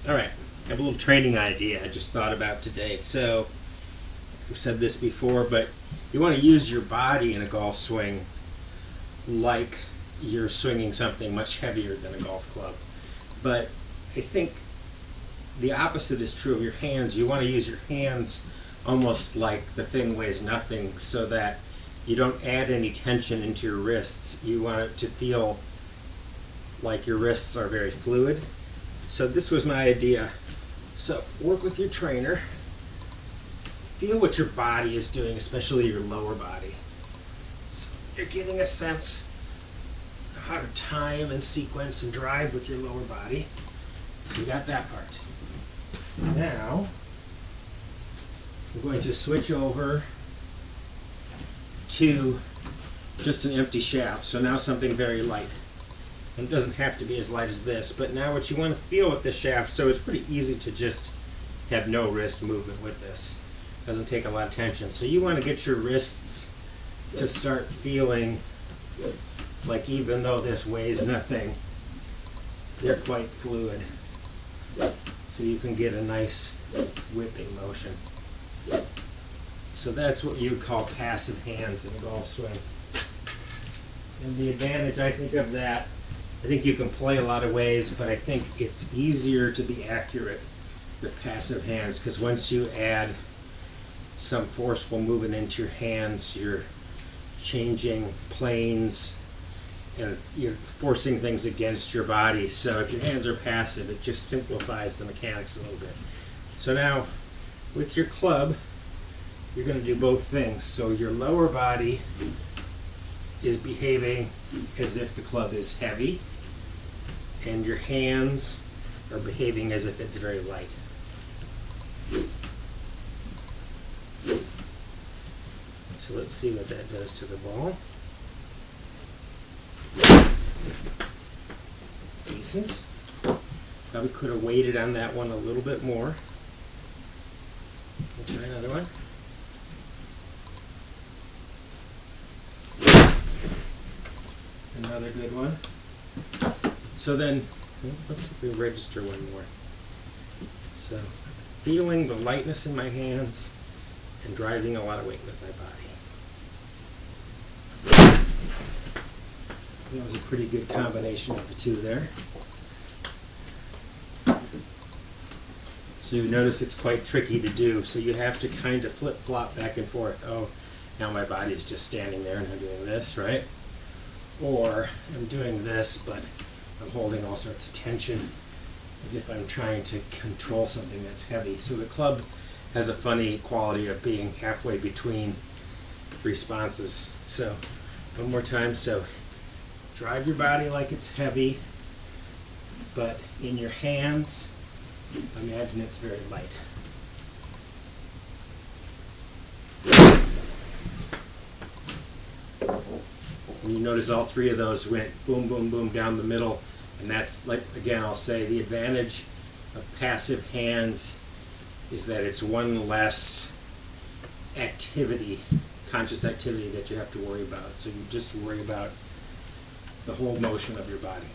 Alright, I have a little training idea I just thought about today. So, I've said this before, but you want to use your body in a golf swing like you're swinging something much heavier than a golf club. But I think the opposite is true of your hands. You want to use your hands almost like the thing weighs nothing, so that you don't add any tension into your wrists. You want it to feel like your wrists are very fluid. So this was my idea. So work with your trainer. Feel what your body is doing, especially your lower body. So you're getting a sense of how to time and sequence and drive with your lower body. You got that part. Now, I'm going to switch over to just an empty shaft. So now something very light. And it doesn't have to be as light as this, but now what you want to feel with the shaft, so it's pretty easy to just have no wrist movement with this. It doesn't take a lot of tension. So you want to get your wrists to start feeling like, even though this weighs nothing, they're quite fluid. So you can get a nice whipping motion. So that's what you call passive hands in a golf swing. And the advantage, I think, of that, I think you can play a lot of ways, but I think it's easier to be accurate with passive hands, because once you add some forceful movement into your hands, you're changing planes and you're forcing things against your body. So if your hands are passive, it just simplifies the mechanics a little bit. So now with your club, you're going to do both things. So your lower body is behaving as if the club is heavy, and your hands are behaving as if it's very light. So let's see what that does to the ball. Decent. Probably could have waited on that one a little bit more. We'll try another one. Another good one. So then, let's see if we register one more. So, feeling the lightness in my hands and driving a lot of weight with my body. That was a pretty good combination of the two there. So you notice it's quite tricky to do, so you have to kind of flip-flop back and forth. Oh, now my body's just standing there and I'm doing this, right? Or I'm doing this, but I'm holding all sorts of tension as if I'm trying to control something that's heavy. So the club has a funny quality of being halfway between responses. So one more time. So drive your body like it's heavy, but in your hands, imagine it's very light. And you notice all three of those went boom, boom, boom down the middle. And that's, like, again, I'll say the advantage of passive hands is that it's one less activity, conscious activity, that you have to worry about. So you just worry about the whole motion of your body.